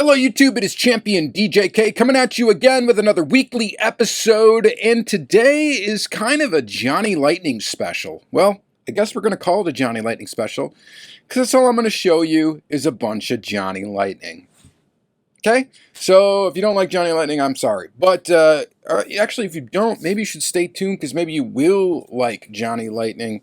Hello YouTube, it is Championdjk coming at you again with another weekly episode, and today is kind of a Johnny Lightning special. Well, I guess we're going to call it a Johnny Lightning special, because that's all I'm going to show you is a bunch of Johnny Lightning. Okay? So, if you don't like Johnny Lightning, I'm sorry. But, actually, if you don't, maybe you should stay tuned, because maybe you will like Johnny Lightning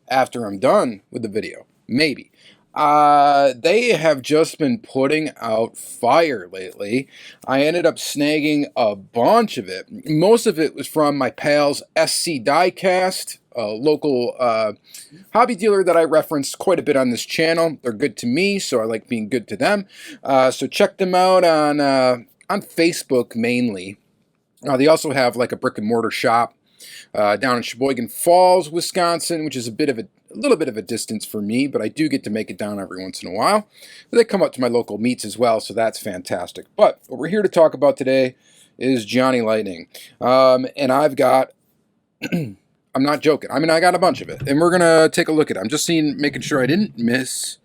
after I'm done with the video. Maybe. They have just been putting out fire lately. I ended up snagging a bunch of it. Most of it was from my pals SC Diecast, a local hobby dealer that I reference quite a bit on this channel. They're good to me, so I like being good to them. So check them out on Facebook mainly. They also have like a brick and mortar shop down in Sheboygan Falls, Wisconsin, which is a little bit of a distance for me, but I do get to make it down every once in a while. But they come up to my local meets as well, so that's fantastic. But what we're here to talk about today is Johnny Lightning. And I've got, I'm not joking, I mean, I got a bunch of it. And we're going to take a look at it. I'm just making sure I didn't miss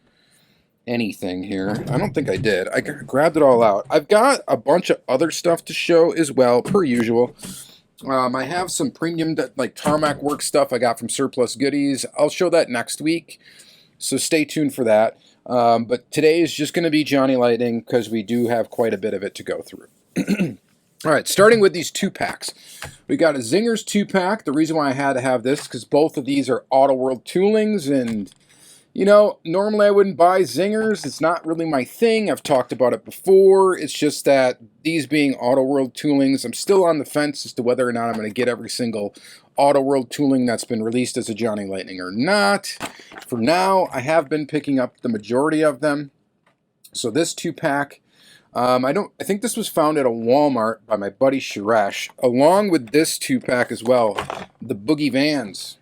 anything here. I don't think I did. I grabbed it all out. I've got a bunch of other stuff to show as well, per usual. I have some premium, like tarmac work stuff I got from Surplus Goodies. I'll show that next week, so stay tuned for that. But today is just going to be Johnny Lightning because we do have quite a bit of it to go through. All right, starting with these 2-packs. We got a Zingers 2-pack. The reason why I had to have this because both of these are Autoworld toolings, and you know, normally I wouldn't buy Zingers. It's not really my thing. I've talked about it before. It's just that these being Autoworld toolings, I'm still on the fence as to whether or not I'm going to get every single Autoworld tooling that's been released as a Johnny Lightning or not. For now, I have been picking up the majority of them. So this 2-pack, I think this was found at a Walmart by my buddy Suresh, along with this 2-pack as well, the Boogie Vans.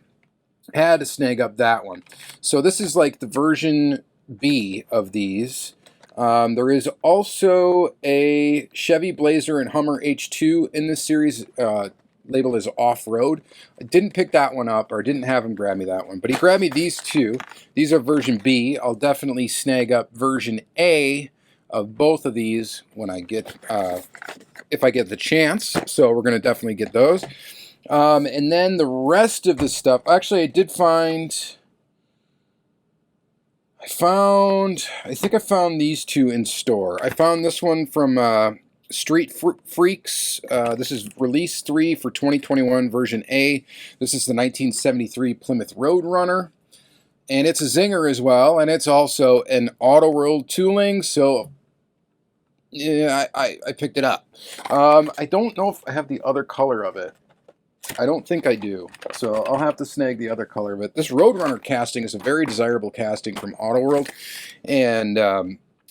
Had to snag up that one. So this is like the version B of these. There is also a Chevy Blazer and Hummer H2 in this series, labeled as off-road. I didn't pick that one up, or didn't have him grab me that one, but he grabbed me these two. These are version B. I'll definitely snag up version A of both of these when I get, if I get the chance. So we're going to definitely get those. And then the rest of the stuff, actually I did find, I think I found these two in store. I found this one from Street Freaks. This is release 3 for 2021 version A. This is the 1973 Plymouth Roadrunner. And it's a Zinger as well, and it's also an Autoworld tooling, so yeah, I picked it up. I don't know if I have the other color of it. I don't think I do, so I'll have to snag the other color. But this Roadrunner casting is a very desirable casting from Autoworld, and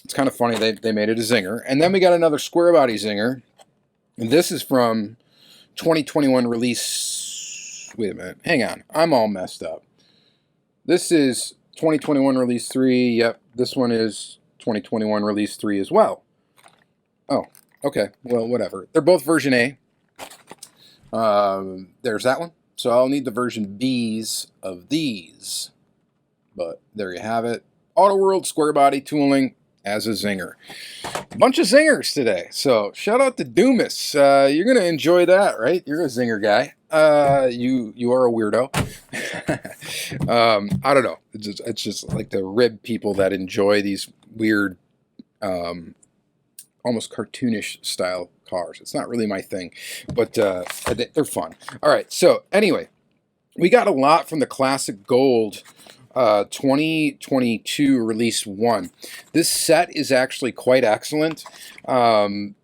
it's kind of funny they made it a Zinger. And then we got another square body Zinger, and this is from 2021 release. Wait a minute, hang on, I'm all messed up. This is 2021 release 3. Yep, this one is 2021 release 3 as well. Oh, okay, well, whatever. They're both version A. There's that one. So I'll need the version B's of these. But there you have it. Autoworld square body tooling as a Zinger. A bunch of Zingers today. So shout out to Doomis. You're going to enjoy that, right? You're a Zinger guy. You are a weirdo. I don't know. It's just like the rib people that enjoy these weird, almost cartoonish style cars. It's not really my thing, but they're fun. All right, so anyway, we got a lot from the Classic Gold 2022 release 1. This set is actually quite excellent. I'm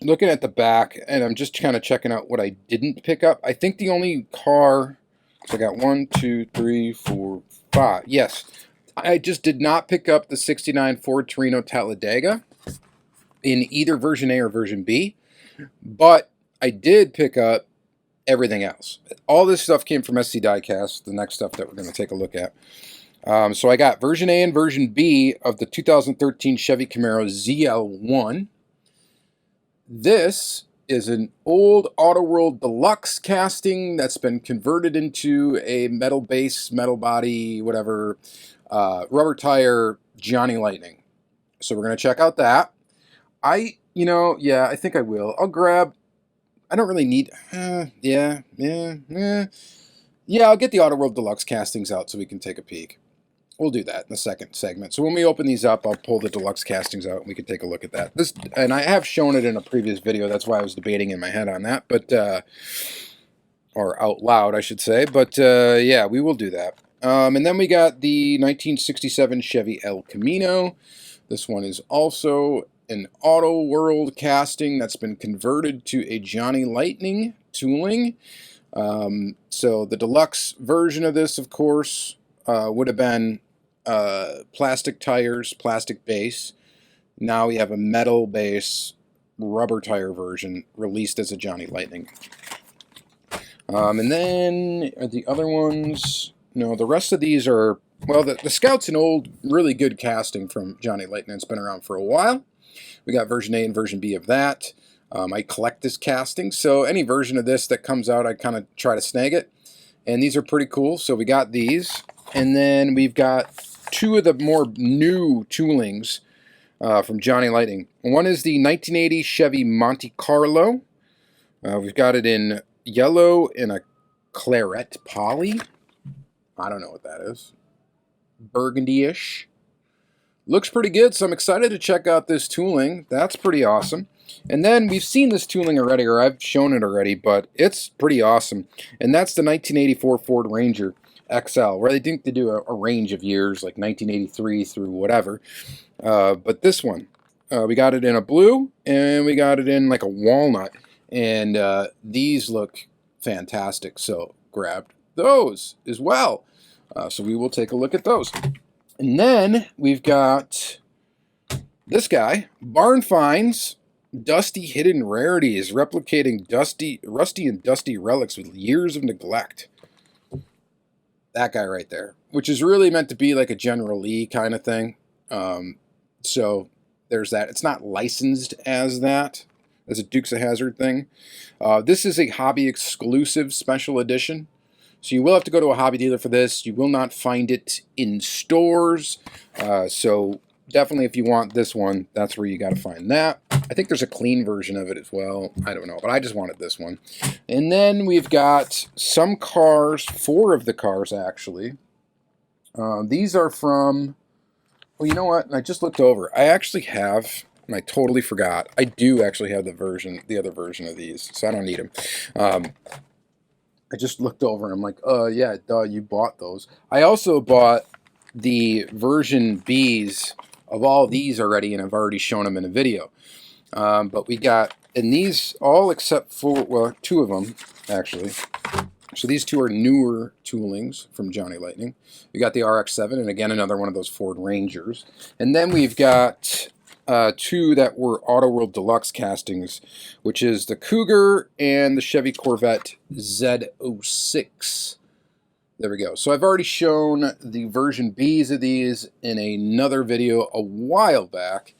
looking at the back, and I'm just kind of checking out what I didn't pick up. I think the only car, so I got 1, 2, 3, 4, 5. Yes, I just did not pick up the 69 Ford Torino Talladega in either version A or version B, but I did pick up everything else. All this stuff came from SC Diecast, the next stuff that we're going to take a look at. So I got version A and version B of the 2013 Chevy Camaro Zl1. This is an old Autoworld Deluxe casting that's been converted into a metal base, metal body, whatever, rubber tire Johnny Lightning. So we're going to check out that. Yeah, I think I will. I'll grab, I don't really need, yeah, I'll get the Autoworld Deluxe castings out so we can take a peek. We'll do that in the second segment. So when we open these up, I'll pull the Deluxe castings out and we can take a look at that. And I have shown it in a previous video. That's why I was debating in my head on that, but or out loud, I should say. But yeah, we will do that. And then we got the 1967 Chevy El Camino. This one is also an Autoworld casting that's been converted to a Johnny Lightning tooling. So the deluxe version of this, of course, would have been plastic tires, plastic base. Now we have a metal base, rubber tire version released as a Johnny Lightning. And then the other ones, no, the rest of these are, well, the Scout's an old, really good casting from Johnny Lightning. It's been around for a while. We got version A and version B of that. I collect this casting, so any version of this that comes out, I kind of try to snag it. And these are pretty cool, so we got these. And then we've got two of the more new toolings from Johnny Lightning. One is the 1980 Chevy Monte Carlo. We've got it in yellow and a claret poly. I don't know what that is. Burgundy-ish. Looks pretty good, so I'm excited to check out this tooling. That's pretty awesome. And then we've seen this tooling already, or I've shown it already, but it's pretty awesome. And that's the 1984 Ford Ranger XL, where they think they do a range of years, like 1983 through whatever. But this one, we got it in a blue, and we got it in like a walnut. And these look fantastic, so grabbed those as well. So we will take a look at those. And then we've got this guy, Barn Finds, Dusty Hidden Rarities, replicating rusty and dusty relics with years of neglect. That guy right there, which is really meant to be like a General Lee kind of thing. So there's that. It's not licensed as that, as a Dukes of Hazzard thing. This is a hobby exclusive special edition. So you will have to go to a hobby dealer for this. You will not find it in stores. So definitely if you want this one, that's where you got to find that. I think there's a clean version of it as well. I don't know, but I just wanted this one. And then we've got some cars, 4 of the cars actually. These are from, well, you know what? I just looked over. I actually have, and I totally forgot. I do actually have the other version of these, so I don't need them. I just looked over and I'm like, yeah, duh, you bought those. I also bought the version Bs of all these already, and I've already shown them in a video. But we got, and these all except for, well, 2 of them, actually. So these 2 are newer toolings from Johnny Lightning. We got the RX-7, and again, another one of those Ford Rangers. And then we've got 2 that were Autoworld Deluxe castings, which is the Cougar and the Chevy Corvette Z06. There we go. So I've already shown the version Bs of these in another video a while back,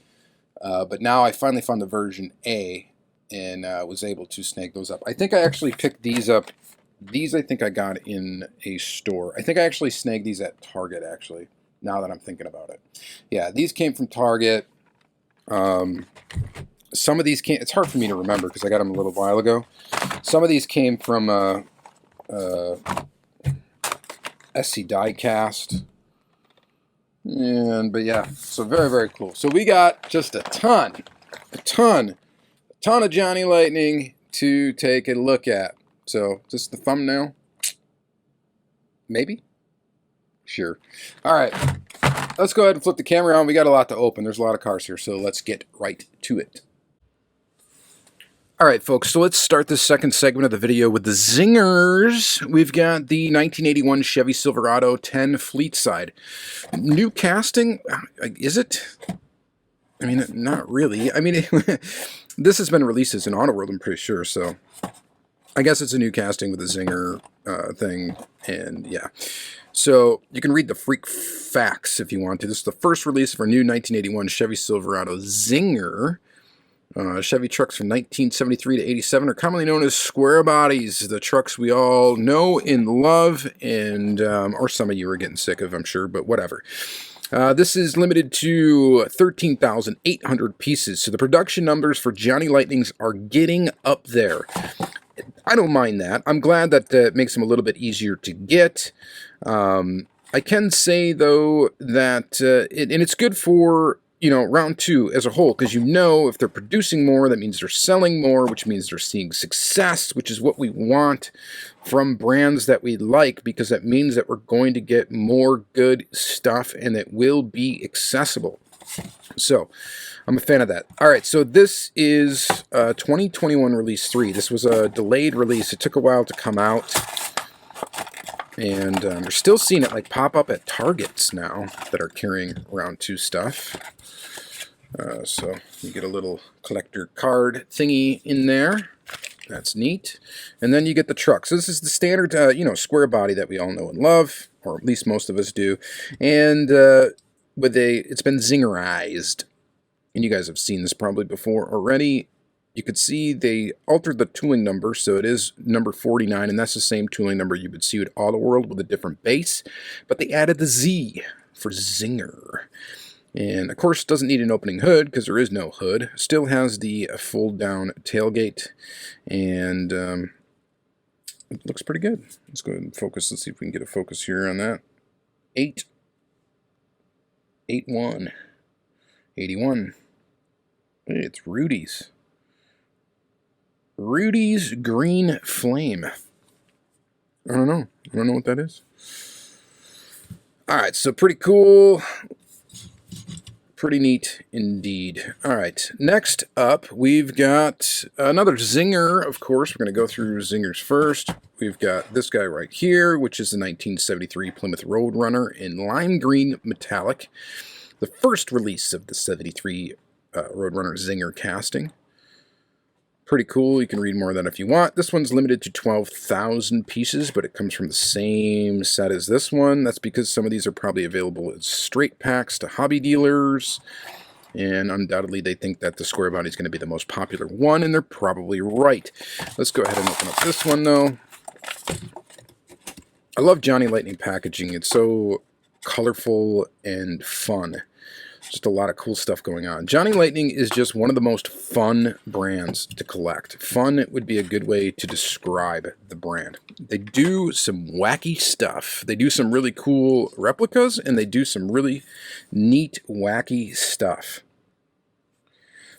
but now I finally found the version A and was able to snag those up. I think I actually picked these up. These I think I got in a store. I think I actually snagged these at Target, actually, now that I'm thinking about it. Yeah, these came from Target. Some of these came, it's hard for me to remember because I got them a little while ago. Some of these came from SC Diecast. But yeah, so very, very cool. So we got just a ton of Johnny Lightning to take a look at. So just the thumbnail, maybe? Sure. All right, let's go ahead and flip the camera on. We got a lot to open. There's a lot of cars here, so let's get right to it. All right, folks, so let's start this second segment of the video with the zingers. We've got the 1981 Chevy Silverado 10 Fleet Side. New casting, is it? I mean, not really. I mean, this has been released as an Autoworld, I'm pretty sure, so I guess it's a new casting with a Zinger thing, and yeah. So you can read the freak facts if you want to. This is the first release of our new 1981 Chevy Silverado Zinger. Chevy trucks from 1973 to 87 are commonly known as square bodies, the trucks we all know and love, and or some of you are getting sick of, I'm sure, but whatever. This is limited to 13,800 pieces, so the production numbers for Johnny Lightnings are getting up there. I don't mind that. I'm glad that it makes them a little bit easier to get. I can say, though, that and it's good for, you know, round two as a whole, because you know if they're producing more, that means they're selling more, which means they're seeing success, which is what we want from brands that we like, because that means that we're going to get more good stuff and it will be accessible. So I'm a fan of that. All right, so this is 2021 release 3. This was a delayed release. It took a while to come out. And we're still seeing it like pop up at Targets now that are carrying round 2 stuff. So you get a little collector card thingy in there. That's neat. And then you get the truck. So this is the standard, you know, square body that we all know and love, or at least most of us do. And it's been zingerized. And you guys have seen this probably before already. You could see they altered the tooling number, so it is number 49, and that's the same tooling number you would see with Autoworld with a different base. But they added the Z for Zinger. And, of course, it doesn't need an opening hood because there is no hood. Still has the fold-down tailgate, and it looks pretty good. Let's go ahead and focus and see if we can get a focus here on that. 81. 81. Hey, it's Rudy's. Rudy's Green Flame. I don't know. I don't know what that is. Alright, so pretty cool. Pretty neat indeed. Alright, next up we've got another Zinger, of course. We're going to go through Zingers first. We've got this guy right here, which is the 1973 Plymouth Roadrunner in lime green metallic. The first release of the 73 Roadrunner Zinger casting. Pretty cool. You can read more of that if you want. This one's limited to 12,000 pieces, but it comes from the same set as this one. That's because some of these are probably available as straight packs to hobby dealers, and undoubtedly they think that the square body is going to be the most popular one, and they're probably right. Let's go ahead and open up this one, though. I love Johnny Lightning packaging. It's so colorful and fun. Just a lot of cool stuff going on. Johnny Lightning is just one of the most fun brands to collect. Fun would be a good way to describe the brand. They do some wacky stuff. They do some really cool replicas, and they do some really neat, wacky stuff.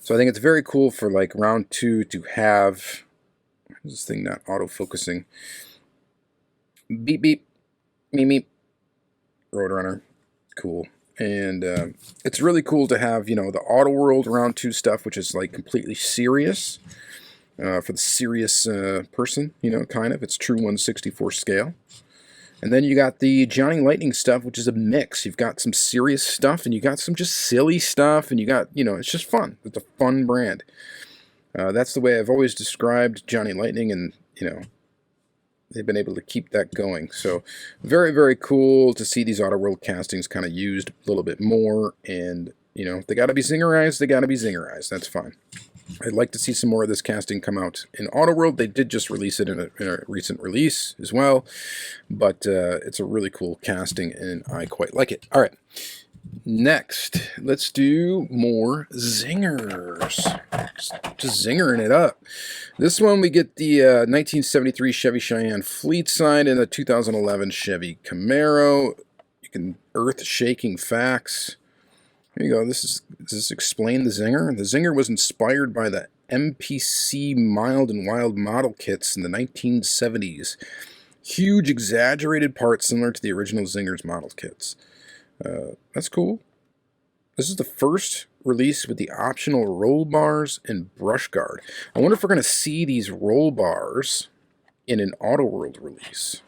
So I think it's very cool for like round 2 to have this thing not auto-focusing. Beep, beep, meep, meep. Roadrunner. Cool. And it's really cool to have, you know, the Autoworld round 2 stuff, which is like completely serious for the serious person, you know, kind of. It's true 1/64 scale. And then you got the Johnny Lightning stuff, which is a mix. You've got some serious stuff, and you got some just silly stuff, and you got, you know, it's just fun. It's a fun brand. That's the way I've always described Johnny Lightning, and, you know, they've been able to keep that going. So very, very cool to see these Autoworld castings kind of used a little bit more. And, you know, if they got to be Zingerized, they got to be Zingerized. That's fine. I'd like to see some more of this casting come out in Autoworld. They did just release it in a recent release as well. But it's a really cool casting, and I quite like it. All right. Next, let's do more Zingers. Just zingering it up. This one we get the 1973 Chevy Cheyenne Fleet Side and the 2011 Chevy Camaro. You can earth-shaking facts. Here you go. Does this explain the Zinger? The Zinger was inspired by the MPC Mild and Wild model kits in the 1970s. Huge, exaggerated parts similar to the original Zingers model kits. That's cool. This is the first release with the optional roll bars and brush guard. I wonder if we're going to see these roll bars in an Autoworld release.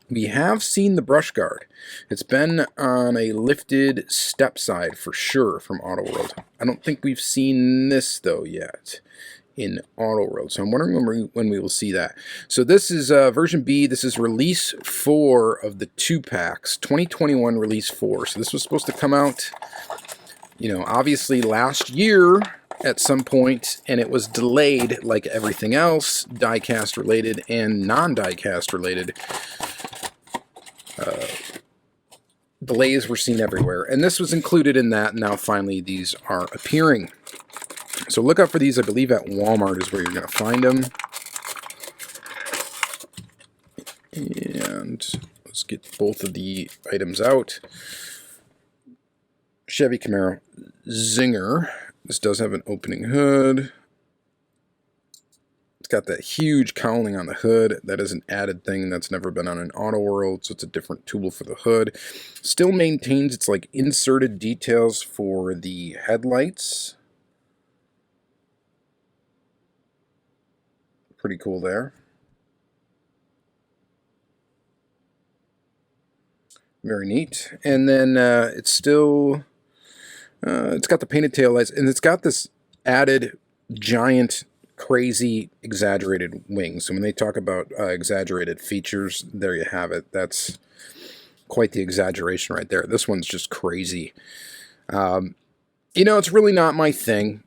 We have seen the brush guard. It's been on a lifted step side for sure from Autoworld. I don't think we've seen this though yet in Autoworld, so I'm wondering when we will see that. So this is version B. This is release 4 of the 2 packs, 2021 release 4. So this was supposed to come out, you know, obviously last year at some point, and it was delayed like everything else, diecast related and non-diecast related. delays were seen everywhere. And this was included in that. Now, finally, these are appearing. So look out for these. I believe at Walmart is where you're going to find them. And let's get both of the items out. Chevy Camaro Zinger. This does have an opening hood. It's got that huge cowling on the hood. That is an added thing that's never been on an Autoworld, so it's a different tool for the hood. Still maintains its like inserted details for the headlights. Pretty cool there. Very neat. And then it's still, it's got the painted taillights, and it's got this added giant, crazy, exaggerated wings. So when they talk about exaggerated features, there you have it. That's quite the exaggeration right there. This one's just crazy. You know, it's really not my thing,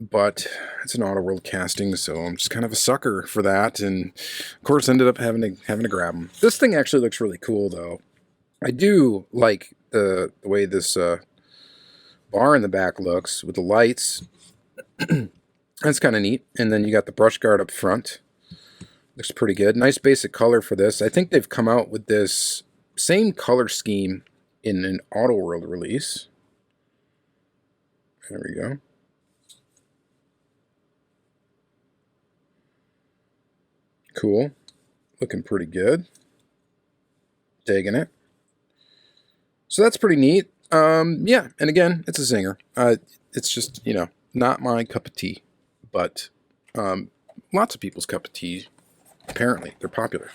but it's an Autoworld casting, so I'm just kind of a sucker for that, and of course ended up having to grab them. This thing actually looks really cool, though. I do like the way this bar in the back looks with the lights. That's kind of neat. And then you got the brush guard up front. Looks pretty good. Nice basic color for this. I think they've come out with this same color scheme in an Autoworld release. There we go. Cool. Looking pretty good. Digging it. So that's pretty neat. Yeah, and again, it's a Zinger. It's just, you know, not my cup of tea, but lots of people's cup of tea. Apparently, they're popular.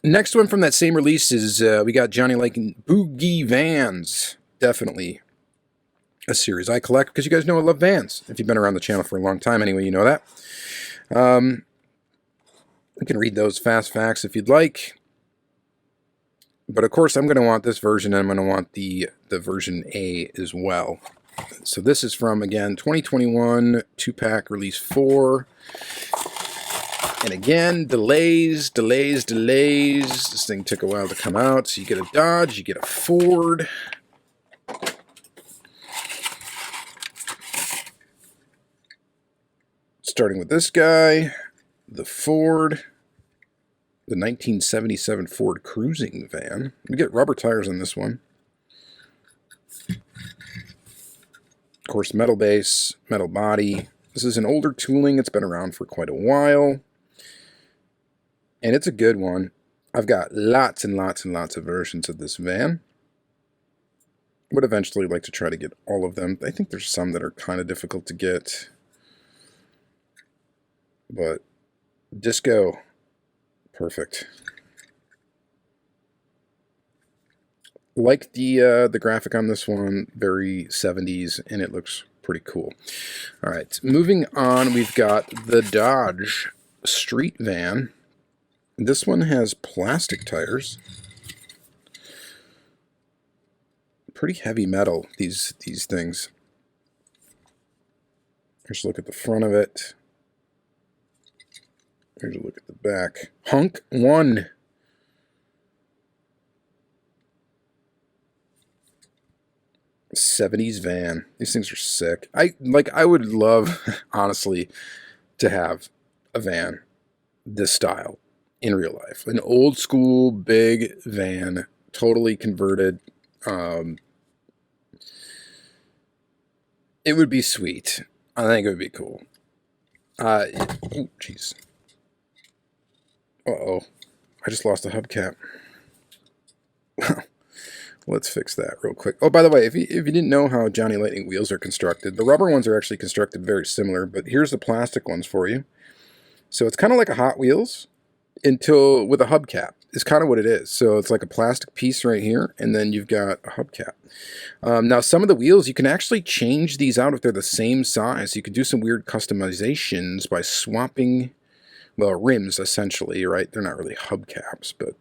Next one from that same release is we got Johnny liking Boogie Vans. Definitely a series I collect because you guys know I love Vans. If you've been around the channel for a long time, anyway, you know that. You can read those fast facts if you'd like. But of course, I'm going to want this version, and I'm going to want the version A as well. So this is from, again, 2021 2-pack release 4. And again, delays. This thing took a while to come out. So you get a Dodge, you get a Ford. Starting with this guy, the Ford. The 1977 Ford cruising van. We get rubber tires on this one. Of course, metal base, metal body. This is an older tooling. It's been around for quite a while. And it's a good one. I've got lots and lots and lots of versions of this van. Would eventually like to try to get all of them. I think there's some that are kind of difficult to get. But disco. Perfect. Like the graphic on this one, very 70s, and it looks pretty cool. All right, moving on, we've got the Dodge Street Van. This one has plastic tires. Pretty heavy metal, these things. Here's a look at the front of it. Here's a look at the back. Hunk 1. '70s van. These things are sick. I would love, honestly, to have a van this style in real life. An old school big van, totally converted. It would be sweet. I think it would be cool. Oh, jeez. Uh-oh. I just lost a hubcap. Let's fix that real quick. Oh, by the way, if you didn't know how Johnny Lightning wheels are constructed, the rubber ones are actually constructed very similar, but here's the plastic ones for you. So it's kind of like a Hot Wheels with a hubcap. Is kind of what it is. So it's like a plastic piece right here, and then you've got a hubcap. Now, some of the wheels, you can actually change these out if they're the same size. You can do some weird customizations by swapping, well, rims, essentially, right? They're not really hubcaps, but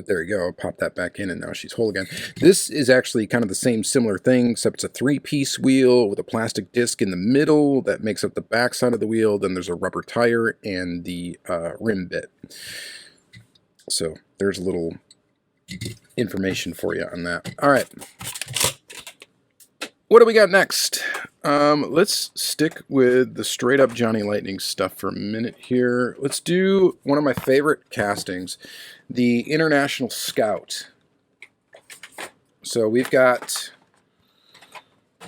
there you go. I'll pop that back in, and now she's whole again. This is actually kind of the same similar thing, except it's a 3-piece wheel with a plastic disc in the middle that makes up the back side of the wheel. Then there's a rubber tire and the rim bit. So there's a little information for you on that. All right. What do we got next? Let's stick with the straight up Johnny Lightning stuff for a minute here. Let's do one of my favorite castings, the International Scout. So we've got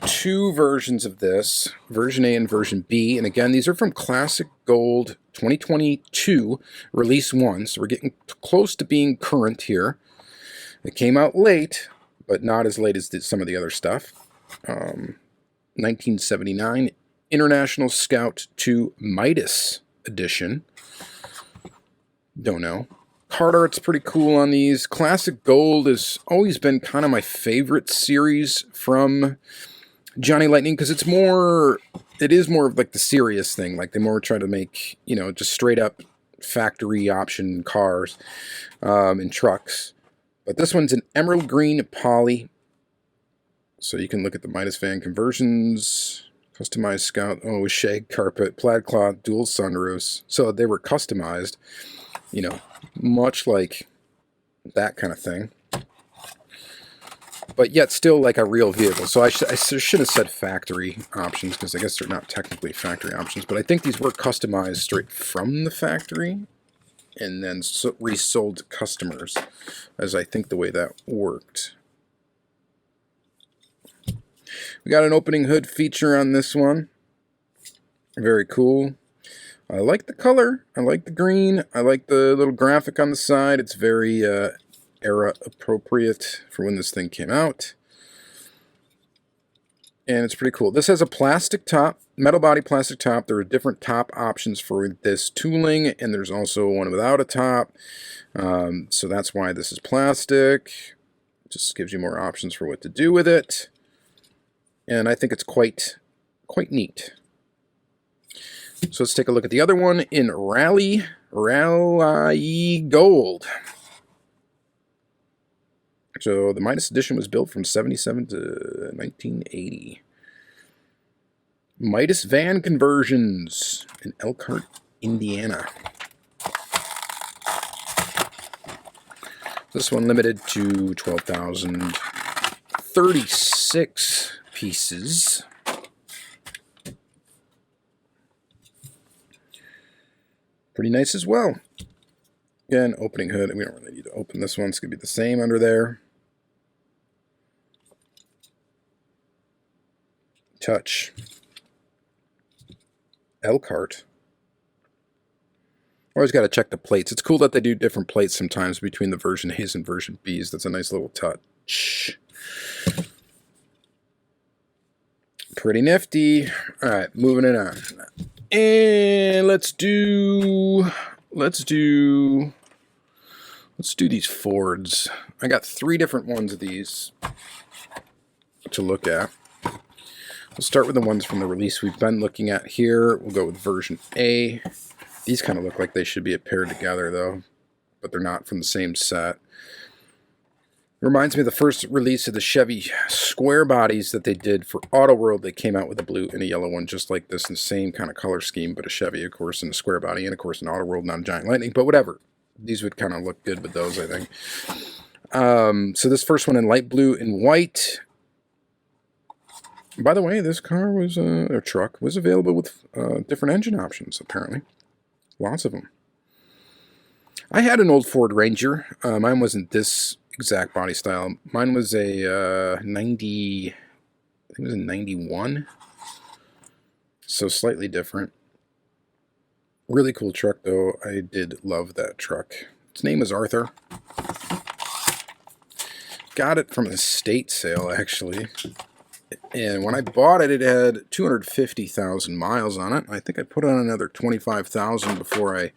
two versions of this, version A and version B. And again, these are from Classic Gold 2022, release 1. So we're getting close to being current here. It came out late, but not as late as some of the other stuff. 1979 International Scout 2 Midas edition. Don't know. Card art's pretty cool on these. Classic Gold has always been kind of my favorite series from Johnny Lightning because it is more of like the serious thing. Like they more try to make, you know, just straight up factory option cars and trucks. But this one's an emerald green poly. So you can look at the Midas van conversions, customized Scout, shag carpet, plaid cloth, dual sunroofs. So they were customized, you know, much like that kind of thing. But yet still like a real vehicle. So I should have said factory options because I guess they're not technically factory options. But I think these were customized straight from the factory and then resold to customers, as I think the way that worked. We got an opening hood feature on this one. Very cool. I like the color. I like the green. I like the little graphic on the side. It's very era appropriate for when this thing came out. And it's pretty cool. This has a plastic top, metal body plastic top. There are different top options for this tooling, and there's also one without a top. So that's why this is plastic. Just gives you more options for what to do with it. And I think it's quite neat. So let's take a look at the other one in Rally Gold. So the Midas edition was built from 77 to 1980. Midas van conversions in Elkhart, Indiana. This one limited to 12,036 pieces. Pretty nice as well. Again, opening hood. We don't really need to open this one. It's going to be the same under there. Touch. Elkhart. Always got to check the plates. It's cool that they do different plates sometimes between the version A's and version B's. That's a nice little touch. Pretty nifty. All right, moving it on. And let's do these Fords. I got 3 different ones of these to look at. We'll start with the ones from the release we've been looking at here. We'll go with version A. These kind of look like they should be paired together though, but they're not from the same set. Reminds me of the first release of the Chevy square bodies that they did for Autoworld. They came out with a blue and a yellow one just like this in the same kind of color scheme, but a Chevy, of course, in a square body, and of course an Autoworld, not a Giant Lightning, but whatever. These would kind of look good with those, I think. So this first one in light blue and white. By the way, this car was, or truck, was available with different engine options, apparently. Lots of them. I had an old Ford Ranger. Mine wasn't this exact body style. Mine was a 90, I think it was a 91. So slightly different. Really cool truck though. I did love that truck. Its name is Arthur. Got it from an estate sale actually. And when I bought it, it had 250,000 miles on it. I think I put on another 25,000 before I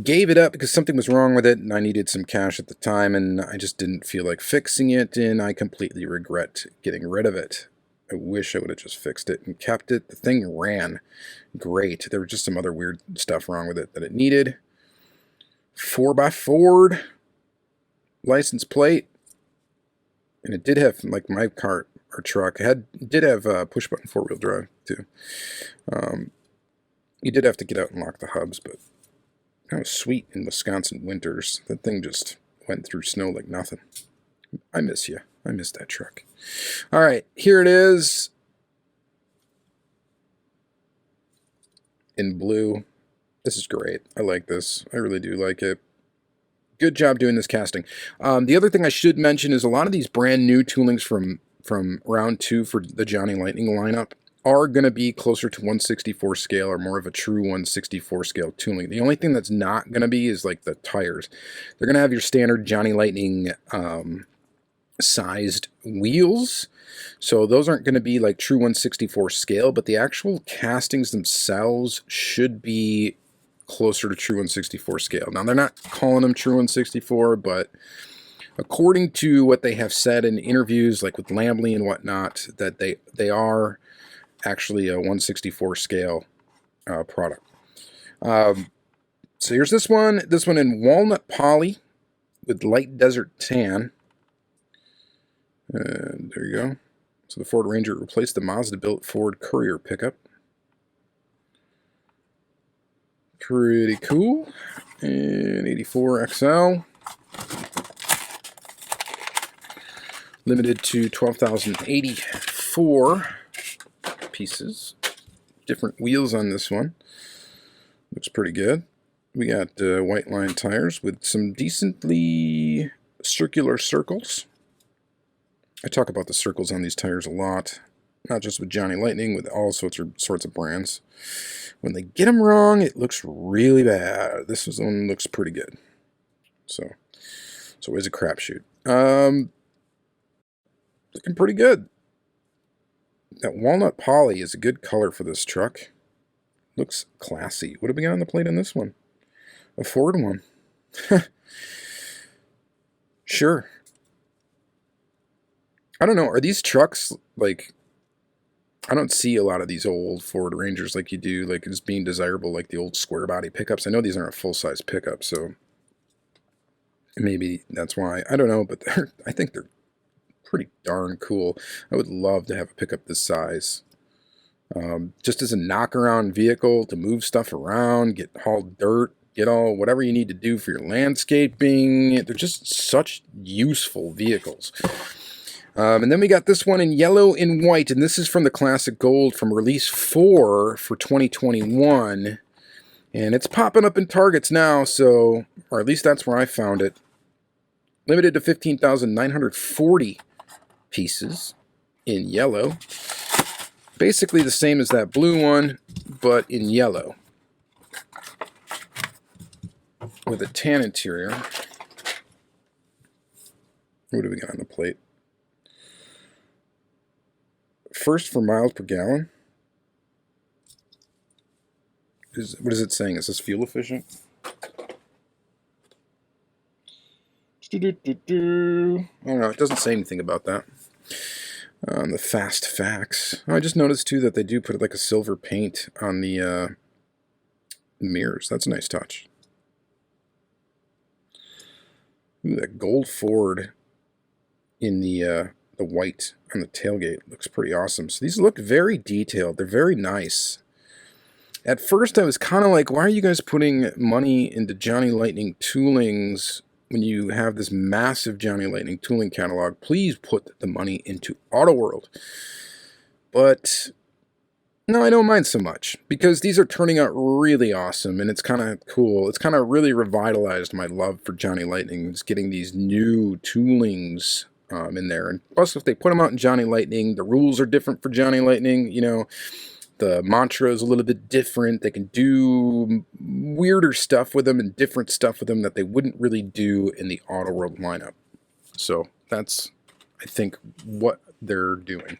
gave it up because something was wrong with it and I needed some cash at the time and I just didn't feel like fixing it and I completely regret getting rid of it. I wish I would have just fixed it and kept it. The thing ran great. There was just some other weird stuff wrong with it that it needed. 4x Ford license plate, and it did have, like my car or truck, did have push button 4-wheel drive too. You did have to get out and lock the hubs, but that was sweet in Wisconsin winters. That thing just, went through snow like nothing. I miss you. I miss that truck. All right, here it is in blue. This is great. I like this. I really do like it. Good job doing this casting. The other thing I should mention is a lot of these brand new toolings from round 2 for the Johnny Lightning lineup are going to be closer to 1/64 scale or more of a true 1/64 scale tooling. The only thing that's not going to be is like the tires. They're going to have your standard Johnny Lightning sized wheels. So those aren't going to be like true 1/64 scale, but the actual castings themselves should be closer to true 1/64 scale. Now, they're not calling them true 1/64, but according to what they have said in interviews, like with Lambley and whatnot, that they are actually a 1/64 scale product. So here's this one in walnut poly with light desert tan. And there you go. So the Ford Ranger replaced the Mazda-built Ford Courier pickup. Pretty cool. And 84 XL. Limited to 12,084 pieces. Different wheels on this one. Looks pretty good. We got white line tires with some decently circular circles. I talk about the circles on these tires a lot. Not just with Johnny Lightning, with all sorts of brands. When they get them wrong, it looks really bad. This one looks pretty good. So it's always a crapshoot. Looking pretty good. That walnut poly is a good color for this truck. Looks classy. What do we got on the plate on this one? A Ford one. Sure. I don't know. Are these trucks, like, I don't see a lot of these old Ford Rangers like you do, like, as being desirable, like the old square body pickups. I know these aren't a full-size pickup, so maybe that's why. I don't know, but I think they're pretty darn cool. I would love to have a pickup this size. Just as a knock-around vehicle to move stuff around, get hauled dirt, get all whatever you need to do for your landscaping. They're just such useful vehicles. And then we got this one in yellow and white, and this is from the Classic Gold from Release 4 for 2021. And it's popping up in Targets now, so, or at least that's where I found it. Limited to 15,940 pieces in yellow. Basically the same as that blue one, but in yellow. With a tan interior. What do we got on the plate? First for miles per gallon. What is it saying? Is this fuel efficient? I don't know. It doesn't say anything about that. The fast facts. I just noticed too that they do put like a silver paint on the mirrors. That's a nice touch. Ooh, that gold Ford in the white on the tailgate looks pretty awesome. So these look very detailed. They're very nice. At first I was kind of like, why are you guys putting money into Johnny Lightning toolings when you have this massive Johnny Lightning tooling catalog? Please put the money into Autoworld. But no, I don't mind so much, because these are turning out really awesome, and it's kind of cool. It's kind of really revitalized my love for Johnny Lightning. It's getting these new toolings in there. And plus, if they put them out in Johnny Lightning, the rules are different for Johnny Lightning. You know, the mantra is a little bit different. They can do weirder stuff with them and different stuff with them that they wouldn't really do in the Autoworld lineup. So that's, I think, what they're doing.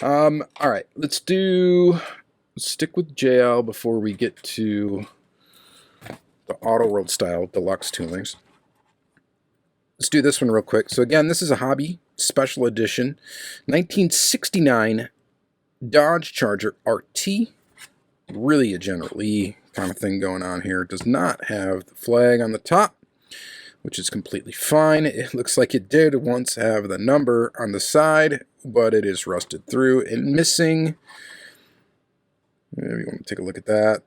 All right, let's stick with JL before we get to the Autoworld style deluxe toolings. Let's do this one real quick. So again, this is a hobby special edition 1969 Dodge Charger RT. Really a General Lee kind of thing going on here. It does not have the flag on the top, which is completely fine. It looks like it did once have the number on the side, but it is rusted through and missing. Maybe you want to take a look at that.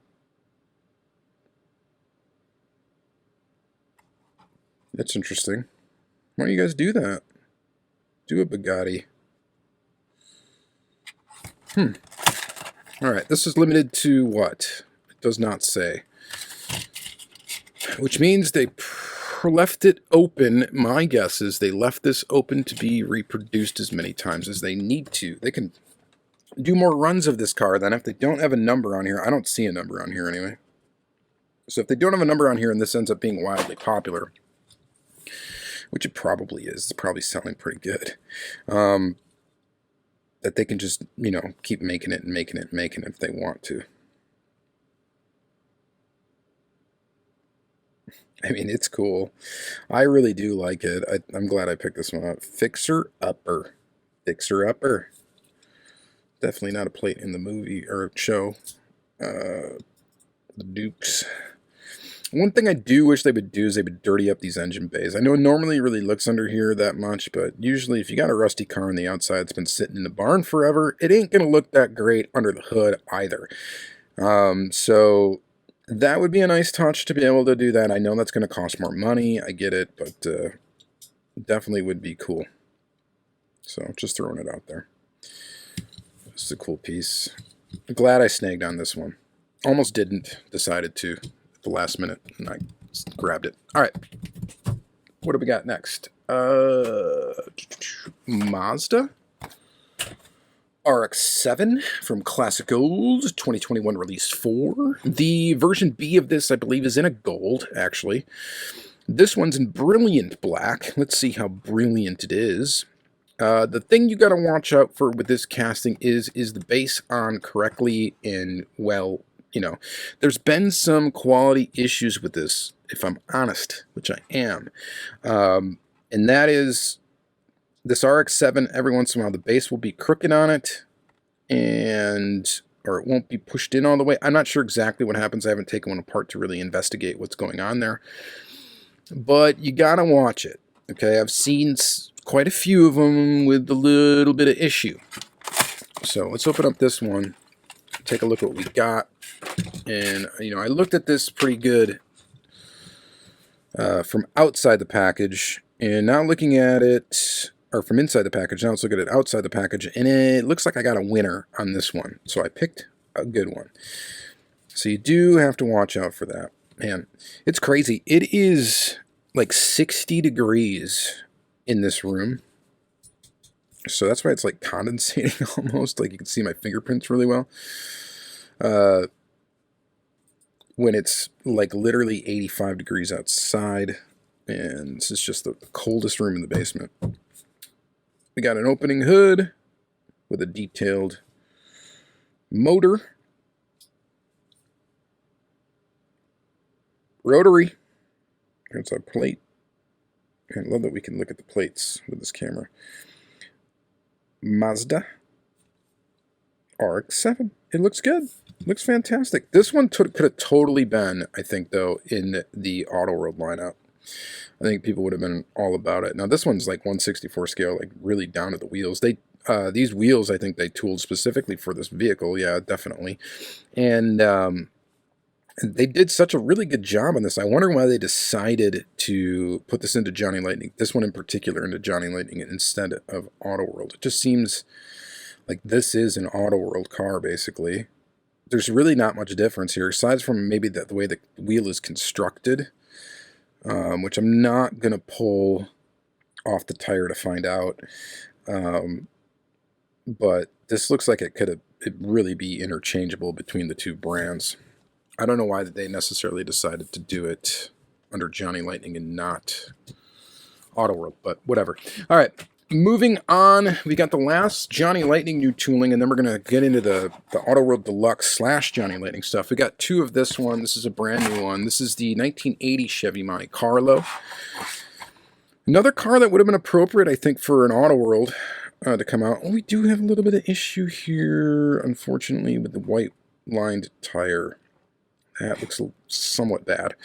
That's interesting. Why don't you guys do that? Do a Bugatti. Alright, this is limited to what? It does not say. Which means they left it open. My guess is they left this open to be reproduced as many times as they need to. They can do more runs of this car then. If they don't have a number on here, I don't see a number on here anyway. So if they don't have a number on here and this ends up being wildly popular, which it probably is, it's probably selling pretty good, that they can just, you know, keep making it and making it and making it if they want to. I mean, it's cool. I really do like it. I'm glad I picked this one up. Fixer Upper. Fixer Upper. Definitely not a plate in the movie or show. The Dukes. One thing I do wish they would do is they would dirty up these engine bays. I know normally it really looks under here that much, but usually if you got a rusty car on the outside that's been sitting in the barn forever, it ain't going to look that great under the hood either. So that would be a nice touch to be able to do that. I know that's going to cost more money. I get it, but definitely would be cool. So just throwing it out there. This is a cool piece. Glad I snagged on this one. Almost didn't. Decided to at the last minute, and I grabbed it. All right. What do we got next? Mazda RX-7 from Classic Gold, 2021 release 4. The version B of this, I believe, is in a gold, actually. This one's in brilliant black. Let's see how brilliant it is. The thing you got to watch out for with this casting is the base on correctly, and, well, you know, there's been some quality issues with this, if I'm honest, which I am. And that is this RX-7, every once in a while, the base will be crooked on it, or it won't be pushed in all the way. I'm not sure exactly what happens. I haven't taken one apart to really investigate what's going on there. But you got to watch it, okay? I've seen quite a few of them with a little bit of issue. So let's open up this one, take a look at what we got. And, you know, I looked at this pretty good from outside the package, and now looking at it, or from inside the package, now let's look at it outside the package, and it looks like I got a winner on this one. So I picked a good one. So you do have to watch out for that. Man, it's crazy. It is like 60 degrees in this room. So that's why it's like condensating almost. Like you can see my fingerprints really well. When it's like literally 85 degrees outside. And this is just the coldest room in the basement. We got an opening hood with a detailed motor. Rotary. Here's our plate. I love that we can look at the plates with this camera. Mazda RX-7. It looks good. Looks fantastic. This one could have totally been, I think, though, in the Autoworld lineup. I think people would have been all about it. Now, this one's like 1/64 scale, like really down to the wheels. These wheels, I think they tooled specifically for this vehicle. Yeah, definitely. And they did such a really good job on this. I wonder why they decided to put this into Johnny Lightning, this one in particular into Johnny Lightning instead of Autoworld. It just seems like this is an Autoworld car, basically. There's really not much difference here, aside from maybe the way the wheel is constructed, which I'm not going to pull off the tire to find out. But this looks like it really be interchangeable between the two brands. I don't know why they necessarily decided to do it under Johnny Lightning and not Autoworld, but whatever. All right, moving on. We got the last Johnny Lightning new tooling, and then we're going to get into the Autoworld Deluxe / Johnny Lightning stuff. We got two of this one. This is a brand new one. This is the 1980 Chevy Monte Carlo. Another car that would have been appropriate, I think, for an Autoworld to come out. We do have a little bit of issue here, unfortunately, with the white lined tire. That looks somewhat bad.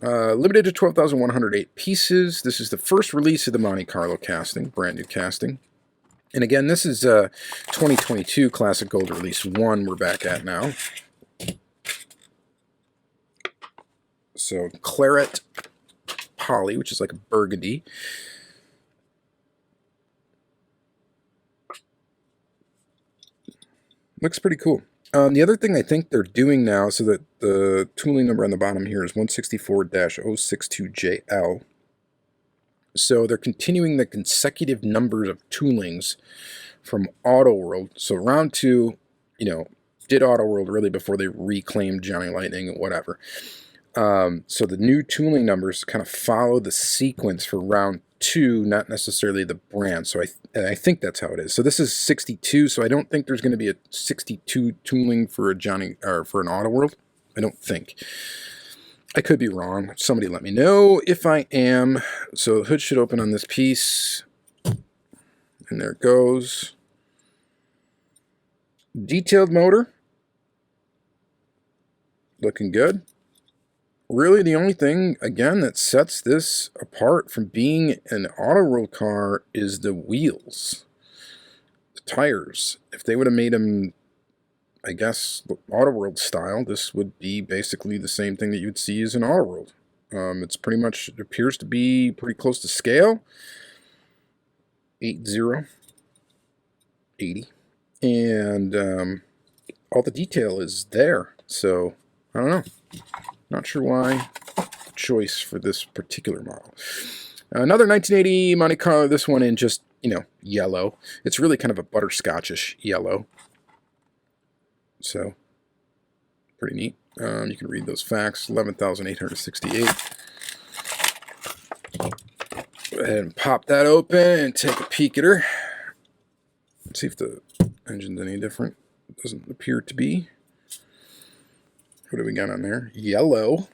Limited to 12,108 pieces. This is the first release of the Monte Carlo casting, brand new casting. And again, this is 2022 Classic Gold Release 1 we're back at now. So Claret Poly, which is like a burgundy. Looks pretty cool. The other thing I think they're doing now, so that the tooling number on the bottom here is 164-062JL. So they're continuing the consecutive numbers of toolings from Autoworld. So round 2, you know, did Autoworld really before they reclaimed Johnny Lightning and whatever. So the new tooling numbers kind of follow the sequence for round 2, not necessarily the brand. So I think that's how it is. So this is 62. So I don't think there's going to be a 62 tooling for a Johnny or for an Autoworld. I don't think. I could be wrong. Somebody let me know if I am. So the hood should open on this piece. And there it goes. Detailed motor. Looking good. Really the only thing, again, that sets this apart from being an Autoworld car is the wheels. The tires. If they would have made them, I guess, Autoworld style, this would be basically the same thing that you would see as an Autoworld. It's pretty much, it appears to be pretty close to scale. 80. And all the detail is there. So, I don't know. Not sure why choice for this particular model. Another 1980 Monte Carlo, this one in just, you know, yellow. It's really kind of a butterscotchish yellow. So, pretty neat. You can read those facts. 11,868. Go ahead and pop that open and take a peek at her. Let's see if the engine's any different. It doesn't appear to be. What do we got on there? Yellow.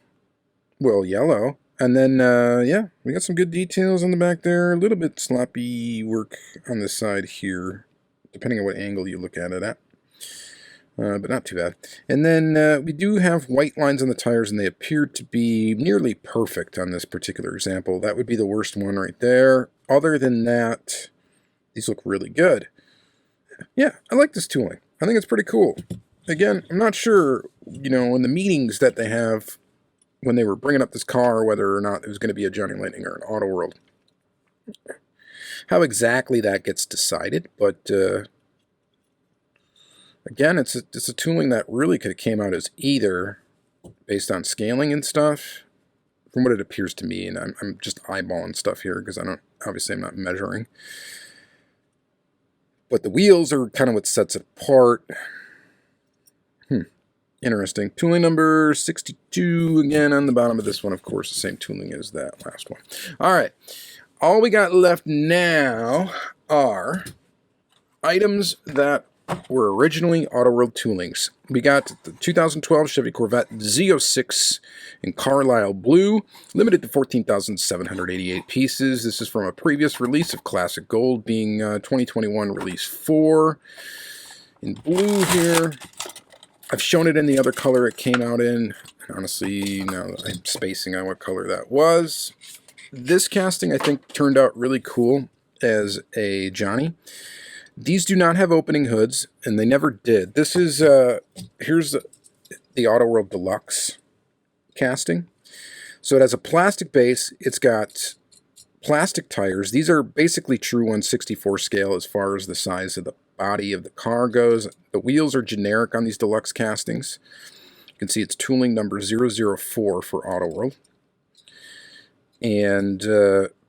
Well, yellow. And then, yeah, we got some good details on the back there. A little bit sloppy work on this side here, depending on what angle you look at it at. But not too bad. And then we do have white lines on the tires, and they appear to be nearly perfect on this particular example. That would be the worst one right there. Other than that, these look really good. Yeah, I like this tooling. I think it's pretty cool. Again, I'm not sure, you know, in the meetings that they have when they were bringing up this car, whether or not it was going to be a Johnny Lightning or an Autoworld, how exactly that gets decided. But again, it's a tooling that really could have came out as either based on scaling and stuff, from what it appears to me. And I'm just eyeballing stuff here because obviously I'm not measuring. But the wheels are kind of what sets it apart. Interesting. Tooling number 62, again, on the bottom of this one, of course, the same tooling as that last one. All right. All we got left now are items that were originally Autoworld toolings. We got the 2012 Chevy Corvette Z06 in Carlisle blue, limited to 14,788 pieces. This is from a previous release of Classic Gold, being 2021 Release 4. In blue here. I've shown it in the other color it came out in. Honestly, now I'm spacing on what color that was. This casting, I think, turned out really cool as a Johnny. These do not have opening hoods, and they never did. This is, here's the Autoworld Deluxe casting. So it has a plastic base. It's got plastic tires. These are basically true 1/64 scale as far as the size of the body of the car goes. The wheels are generic on these deluxe castings. You can see it's tooling number 004 for Autoworld. And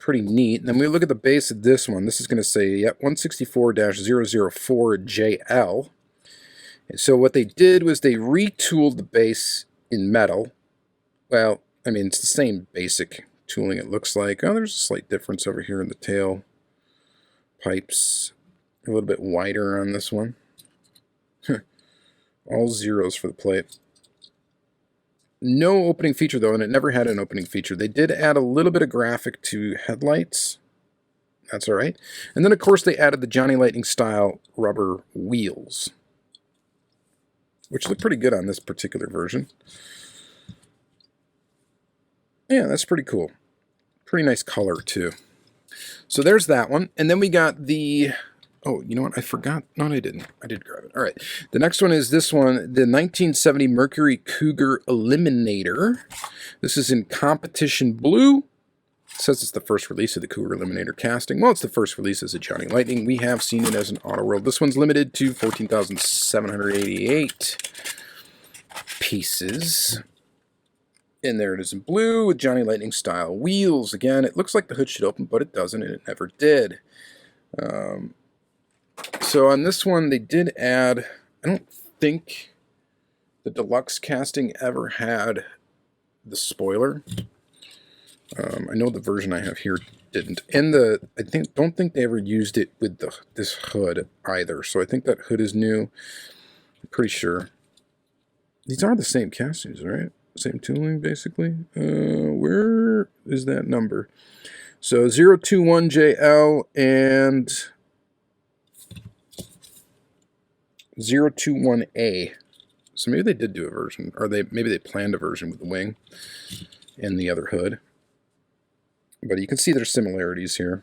pretty neat. And then we look at the base of this one. This is going to say, yep, 164-004JL. And so what they did was they retooled the base in metal. Well, I mean, it's the same basic tooling it looks like. Oh, there's a slight difference over here in the tail pipes. A little bit wider on this one. All zeros for the plate. No opening feature, though, and it never had an opening feature. They did add a little bit of graphic to headlights. That's all right. And then, of course, they added the Johnny Lightning style rubber wheels, which look pretty good on this particular version. Yeah, that's pretty cool. Pretty nice color, too. So there's that one. And then we got the... Oh, you know what? I forgot. No, I didn't. I did grab it. All right. The next one is this one, the 1970 Mercury Cougar Eliminator. This is in competition blue. It says it's the first release of the Cougar Eliminator casting. Well, it's the first release as a Johnny Lightning. We have seen it as an Autoworld. This one's limited to 14,788 pieces. And there it is in blue with Johnny Lightning style wheels. Again, it looks like the hood should open, but it doesn't, and it never did. So on this one, they did add, I don't think the deluxe casting ever had the spoiler. I know the version I have here didn't, and don't think they ever used it with this hood either. So I think that hood is new. I'm pretty sure these are the same castings, right? Same tooling, basically. Where is that number? So 021JL and 021A. So maybe they did do a version, or maybe they planned a version with the wing and the other hood. But you can see there's similarities here,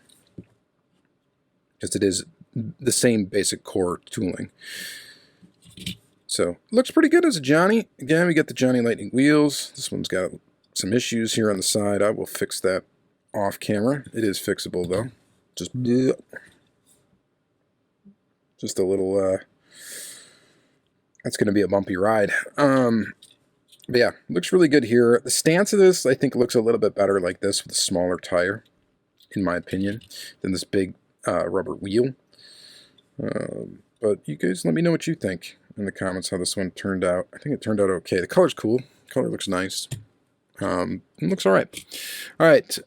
because it is the same basic core tooling. So, looks pretty good as a Johnny. Again, we got the Johnny Lightning wheels. This one's got some issues here on the side. I will fix that off camera. It is fixable, though. Just a little, that's going to be a bumpy ride. But yeah, looks really good here. The stance of this, I think, looks a little bit better like this with a smaller tire, in my opinion, than this big rubber wheel. But you guys let me know what you think in the comments how this one turned out. I think it turned out okay. The color's cool. The color looks nice. It looks all right. All right,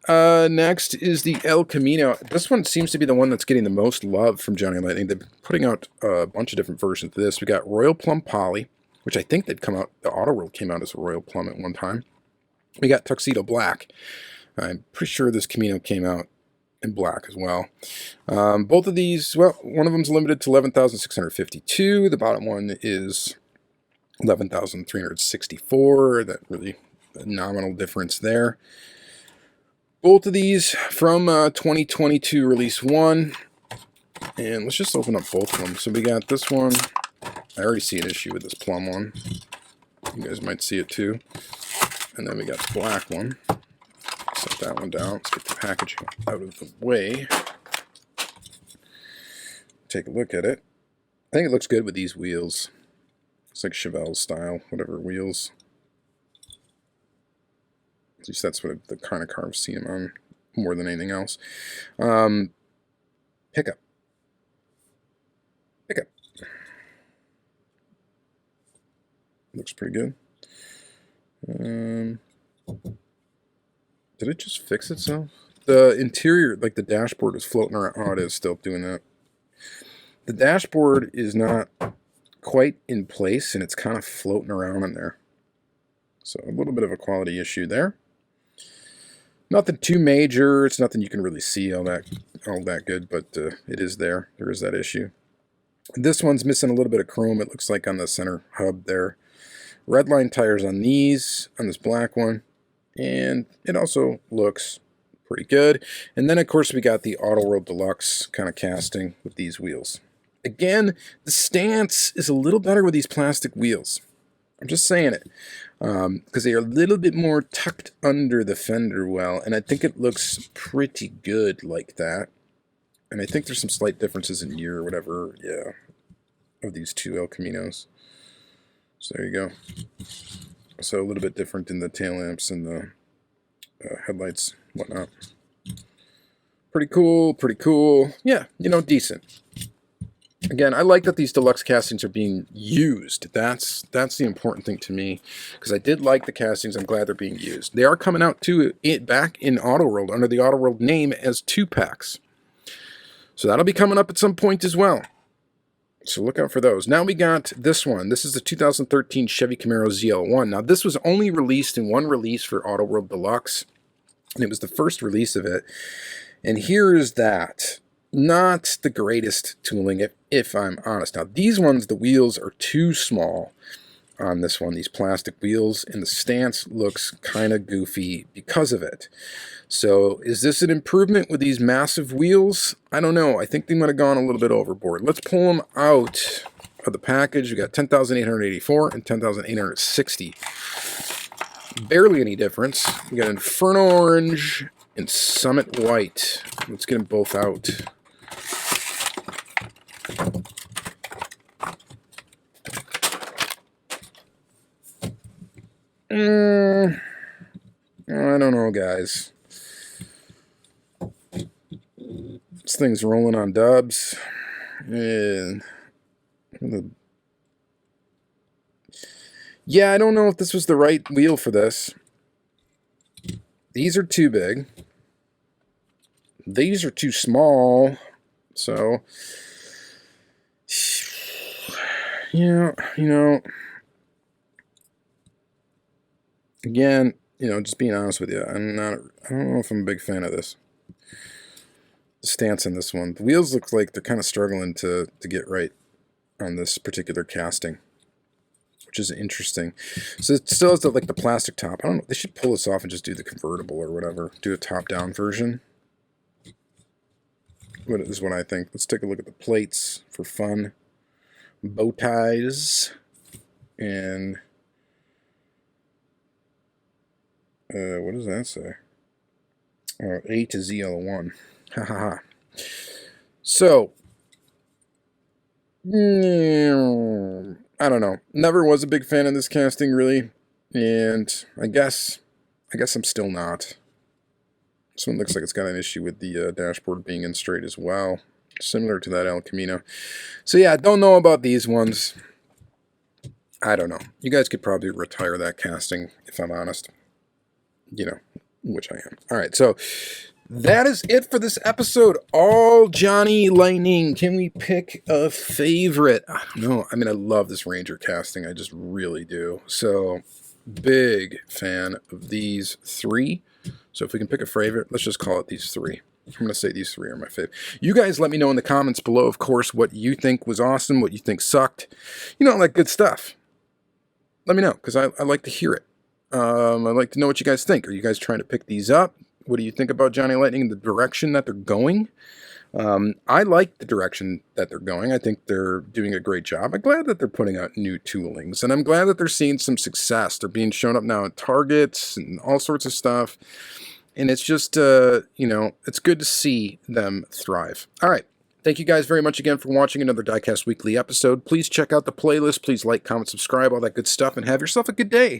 next is the El Camino. This one seems to be the one that's getting the most love from Johnny Lightning. They've been putting out a bunch of different versions of this. We got Royal Plum Poly, which I think they'd come out, the Autoworld came out as a Royal Plum at one time. We got Tuxedo Black. I'm pretty sure this Camino came out in black as well. Both of these, well, one of them's limited to 11,652. The bottom one is 11,364. That really a nominal difference there. Both of these from 2022 release 1. And let's just open up both of them. So we got this one. I already see an issue with this plum one. You guys might see it too. And then we got the black one. Set that one down. Let's get the packaging out of the way. Take a look at it. I think it looks good with these wheels. It's like Chevelle style, whatever wheels. At least that's what the kind of car I've seen them on more than anything else. Pickup. Pickup. Looks pretty good. Did it just fix itself? The interior, like the dashboard, is floating around. Oh, it is still doing that. The dashboard is not quite in place, and it's kind of floating around in there. So a little bit of a quality issue there. Nothing too major. It's nothing you can really see all that good, but it is there. There is that issue. This one's missing a little bit of chrome, it looks like, on the center hub there. Redline tires on these, on this black one. And it also looks pretty good. And then, of course, we got the Autoworld Deluxe kind of casting with these wheels. Again, the stance is a little better with these plastic wheels. I'm just saying it. Because they are a little bit more tucked under the fender well. And I think it looks pretty good like that. And I think there's some slight differences in year or whatever, yeah, of these two El Caminos. So there you go. So a little bit different in the tail lamps and the headlights, whatnot. Pretty cool, pretty cool. Yeah, you know, decent. Again, I like that these deluxe castings are being used. That's the important thing to me, because I did like the castings. I'm glad they're being used. They are coming out too back in Autoworld under the Autoworld name as 2-packs. So that'll be coming up at some point as well. So look out for those. Now we got this one. This is the 2013 Chevy Camaro Zl1. Now this was only released in one release for Autoworld Deluxe, and it was the first release of it. And here is that. Not the greatest tooling, if I'm honest. Now these ones, the wheels are too small on this one, these plastic wheels, and the stance looks kind of goofy because of it. So is this an improvement with these massive wheels? I don't know. I think they might have gone a little bit overboard. Let's pull them out of the package. We got 10,884 and 10,860. Barely any difference. We got Inferno Orange in Summit White. Let's get them both out. I don't know, guys. This thing's rolling on dubs. And yeah, I don't know if this was the right wheel for this. These are too big. These are too small. So, yeah, you know, again, you know, just being honest with you, I don't know if I'm a big fan of this. The stance on this one. The wheels look like they're kind of struggling to get right on this particular casting, which is interesting. So it still has like the plastic top. I don't know. They should pull this off and just do the convertible or whatever. Do a top-down version. What is what I think. Let's take a look at the plates for fun. Bow ties. And what does that say? A to Zl1. Ha ha ha. So, I don't know. Never was a big fan of this casting, really. And I guess I'm still not. This one looks like it's got an issue with the dashboard being in straight as well. Similar to that El Camino. So yeah, I don't know about these ones. I don't know. You guys could probably retire that casting, if I'm honest. You know, which I am. Alright, so that is it for this episode. All Johnny Lightning. Can we pick a favorite? I don't know. I mean, I love this Ranger casting. I just really do. So, big fan of these three. So if we can pick a favorite, let's just call it these three. I'm going to say these three are my favorite. You guys let me know in the comments below, of course, what you think was awesome, what you think sucked. You know, like good stuff. Let me know, because I like to hear it. I'd like to know what you guys think. Are you guys trying to pick these up? What do you think about Johnny Lightning and the direction that they're going? I like the direction that they're going. I think they're doing a great job. I'm glad that they're putting out new toolings, and I'm glad that they're seeing some success. They're being shown up now at Targets and all sorts of stuff, and it's just, you know, it's good to see them thrive. All right. Thank you guys very much again for watching another Diecast Weekly episode. Please check out the playlist. Please like, comment, subscribe, all that good stuff, and have yourself a good day.